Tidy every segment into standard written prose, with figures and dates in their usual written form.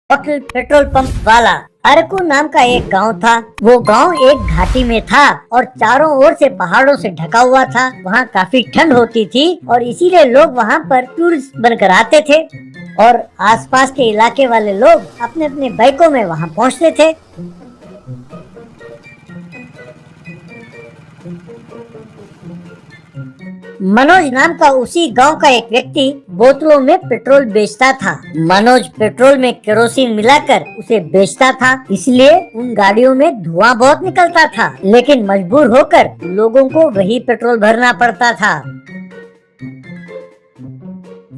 Hotel petrol pump वाला। अरकू नाम का एक गांव था। वो गांव एक घाटी में था और चारों ओर से पहाड़ों से ढका हुआ था। वहाँ काफी ठंड होती थी और इसीलिए लोग वहाँ पर टूरिस्ट बनकर आते थे और आसपास के इलाके वाले लोग अपने अपने बाइकों में वहाँ पहुँचते थे। मनोज नाम का उसी गांव का एक व्यक्ति बोतलों में पेट्रोल बेचता था। मनोज पेट्रोल में केरोसिन मिलाकर उसे बेचता था, इसलिए उन गाड़ियों में धुआं बहुत निकलता था, लेकिन मजबूर होकर लोगों को वही पेट्रोल भरना पड़ता था।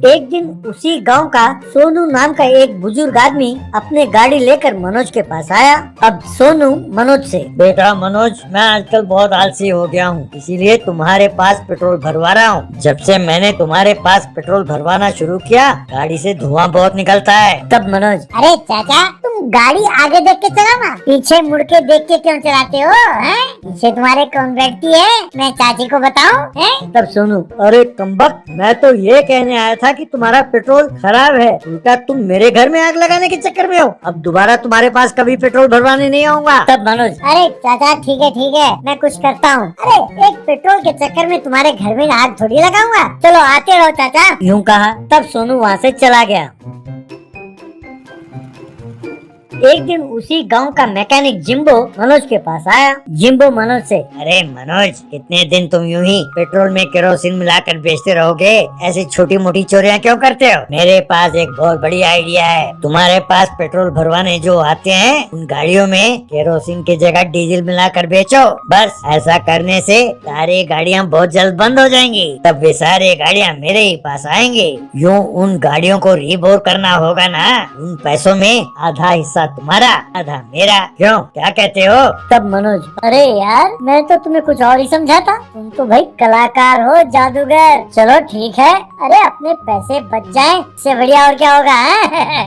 एक दिन उसी गांव का सोनू नाम का एक बुजुर्ग आदमी अपने गाड़ी लेकर मनोज के पास आया। अब सोनू मनोज से, बेटा मनोज, मैं आजकल बहुत आलसी हो गया हूँ, इसीलिए तुम्हारे पास पेट्रोल भरवा रहा हूँ। जब से मैंने तुम्हारे पास पेट्रोल भरवाना शुरू किया, गाड़ी से धुआं बहुत निकलता है। तब मनोज, अरे चाचा, तुम गाड़ी आगे देख के चलाना, पीछे मुड़ के देख के क्यों चलाते हो? हैं? पीछे तुम्हारे कौन बैठती है? मैं चाची को बताऊं? हैं? तब सोनू, अरे कमबख्त, मैं तो ये कहने आया था कि तुम्हारा पेट्रोल खराब है, उल्टा तुम मेरे घर में आग लगाने के चक्कर में हो। अब दोबारा तुम्हारे पास कभी पेट्रोल भरवाने नहीं आऊंगा। तब मनोज, अरे चाचा ठीक है, मैं कुछ करता हूँ। अरे एक पेट्रोल के चक्कर में तुम्हारे घर में आग थोड़ी लगाऊंगा, चलो आते रहो चाचा। यूँ कहा तब सोनू वहाँ से चला गया। एक दिन उसी गांव का मैकेनिक जिम्बो मनोज के पास आया। जिम्बो मनोज से, अरे मनोज, कितने दिन तुम यूं ही पेट्रोल में केरोसिन मिलाकर बेचते रहोगे? ऐसी छोटी मोटी चोरियां क्यों करते हो? मेरे पास एक बहुत बड़ी आइडिया है। तुम्हारे पास पेट्रोल भरवाने जो आते हैं, उन गाड़ियों में केरोसिन की जगह डीजल मिलाकर बेचो। बस ऐसा करने से सारी गाड़ियाँ बहुत जल्द बंद हो जाएंगी। तब वे सारी गाड़ियाँ मेरे ही पास आएंगी। यूँ उन गाड़ियों को रीबोर करना होगा ना। उन पैसों में आधा हिस्सा तुम्हारा, आधा मेरा। क्यों, क्या कहते हो? तब मनोज, अरे यार, मैं तो तुम्हें कुछ और ही समझा था। तुम तो भाई कलाकार हो, जादूगर। चलो ठीक है, अरे अपने पैसे बच जाएं, इससे बढ़िया और क्या होगा?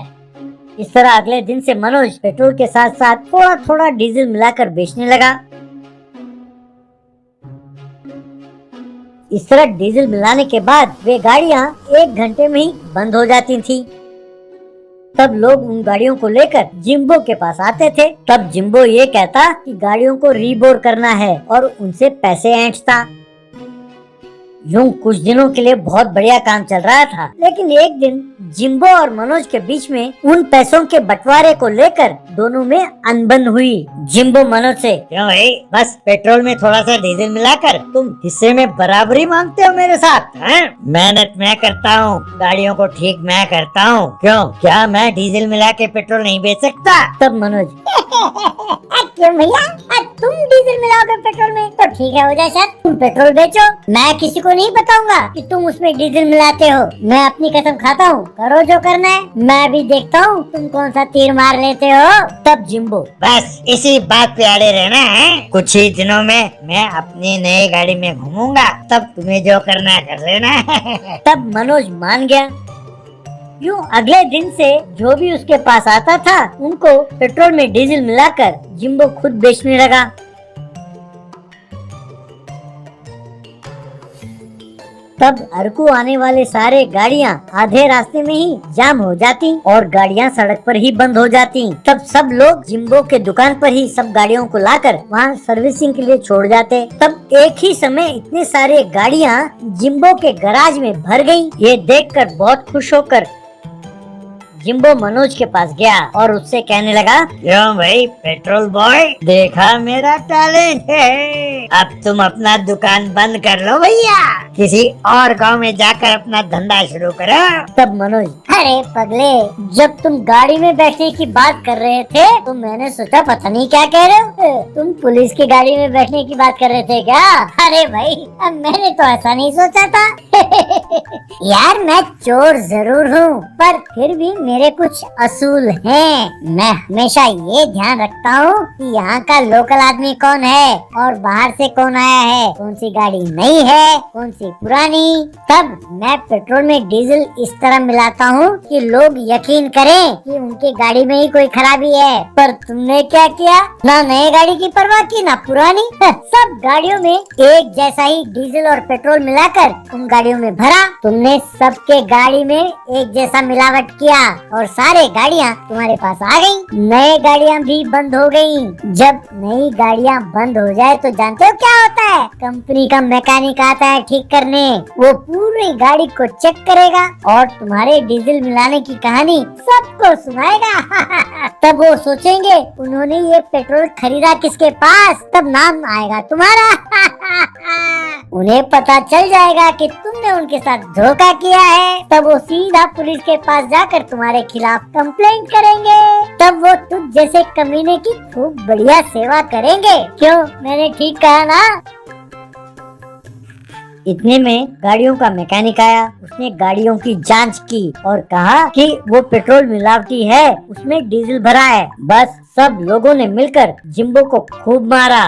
इस तरह अगले दिन से मनोज पेट्रोल के साथ साथ थोड़ा थोड़ा डीजल मिलाकर बेचने लगा। इस तरह डीजल मिलाने के बाद वे गाड़ियाँ 1 घंटे में ही बंद हो जाती थी। तब लोग उन गाड़ियों को लेकर जिम्बो के पास आते थे। तब जिम्बो ये कहता कि गाड़ियों को रीबोर करना है और उनसे पैसे ऐंठता। यूं कुछ दिनों के लिए बहुत बढ़िया काम चल रहा था, लेकिन एक दिन जिम्बो और मनोज के बीच में उन पैसों के बंटवारे को लेकर दोनों में अनबन हुई। जिम्बो मनोज से, क्यों भाई, बस पेट्रोल में थोड़ा सा डीजल मिलाकर तुम हिस्से में बराबरी मांगते हो मेरे साथ? मेहनत मैं करता हूँ, गाड़ियों को ठीक मैं करता हूँ, क्यों, क्या मैं डीजल मिला के पेट्रोल नहीं बेच सकता? तब मनोज, क्यों भैया, तुम डीजल मिलाओगे पेट्रोल में तो ठीक है, हो जाए सर, तुम पेट्रोल बेचो, मैं किसी को नहीं बताऊंगा कि तुम उसमें डीजल मिलाते हो। मैं अपनी कसम खाता हूँ, करो जो करना है, मैं भी देखता हूँ तुम कौन सा तीर मार लेते हो। तब जिम्बो, बस इसी बात पे अड़े रहना है। कुछ ही दिनों में मैं अपनी नई गाड़ी में घूमूंगा, तब तुम्हें जो करना है कर लेना। तब मनोज मान गया। यूं अगले दिन से जो भी उसके पास आता था, उनको पेट्रोल में डीजल मिलाकर जिम्बो खुद बेचने लगा। तब अरकू आने वाले सारे गाड़ियां आधे रास्ते में ही जाम हो जाती और गाड़ियां सड़क पर ही बंद हो जाती। तब सब लोग जिम्बो के दुकान पर ही सब गाड़ियों को लाकर वहां सर्विसिंग के लिए छोड़ जाते। तब एक ही समय इतने सारे गाड़ियां जिम्बो के गैराज में भर गयी। ये देखकर बहुत खुश होकर जिम्बो मनोज के पास गया और उससे कहने लगा, क्यों भाई पेट्रोल बॉय, देखा मेरा टैलेंट है। अब तुम अपना दुकान बंद कर लो भैया, किसी और गांव में जाकर अपना धंधा शुरू करो। तब मनोज, अरे पगले, जब तुम गाड़ी में बैठने की बात कर रहे थे तो मैंने सोचा पता नहीं क्या कह रहे हो, तुम पुलिस की गाड़ी में बैठने की बात कर रहे थे क्या? अरे भाई, अब मैंने तो ऐसा नहीं सोचा था। यार मैं चोर जरूर हूँ, पर फिर भी मेरे कुछ असूल हैं। मैं हमेशा ये ध्यान रखता हूँ कि यहाँ का लोकल आदमी कौन है और बाहर से कौन आया है, कौन सी गाड़ी नई है, कौन सी पुरानी। तब मैं पेट्रोल में डीजल इस तरह मिलाता हूँ कि लोग यकीन करें कि उनकी गाड़ी में ही कोई खराबी है। पर तुमने क्या किया, ना नई गाड़ी की परवाह की ना पुरानी, सब गाड़ियों में एक जैसा ही डीजल और पेट्रोल मिलाकर उन गाड़ियों में भरा। तुमने सबके गाड़ी में एक जैसा मिलावट किया और सारे गाड़ियाँ तुम्हारे पास आ गयी। नए गाड़ियाँ भी बंद हो गयी। जब नई गाड़ियाँ बंद हो जाए तो जानते हो क्या होता है? कंपनी का मैकेनिक आता है ठीक करने। वो पूरी गाड़ी को चेक करेगा और तुम्हारे डीजल मिलाने की कहानी सबको सुनाएगा। तब वो सोचेंगे उन्होंने ये पेट्रोल खरीदा किसके पास, तब नाम आएगा तुम्हारा। उन्हें पता चल जाएगा कि तुमने उनके साथ धोखा किया है। तब वो सीधा पुलिस के पास जाकर तुम्हारे खिलाफ कंप्लेंट करेंगे। तब वो तुझ जैसे कमीने की खूब बढ़िया सेवा करेंगे। क्यों, मैंने ठीक कहा ना? इतने में गाड़ियों का मैकेनिक आया। उसने गाड़ियों की जांच की और कहा कि वो पेट्रोल मिलावटी है, उसमें डीजल भरा है। बस सब लोगों ने मिलकर जिम्बो को खूब मारा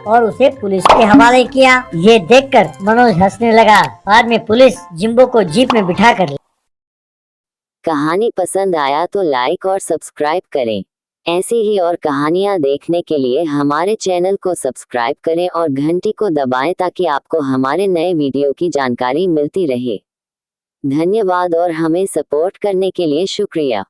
और उसे पुलिस के हवाले किया। ये देखकर मनोज हंसने लगा। बाद में पुलिस जिम्बो को जीप में बिठा कर। कहानी पसंद आया तो लाइक और सब्सक्राइब करें। ऐसी ही और कहानियाँ देखने के लिए हमारे चैनल को सब्सक्राइब करें और घंटी को दबाएं ताकि आपको हमारे नए वीडियो की जानकारी मिलती रहे। धन्यवाद और हमें सपोर्ट करने के लिए शुक्रिया।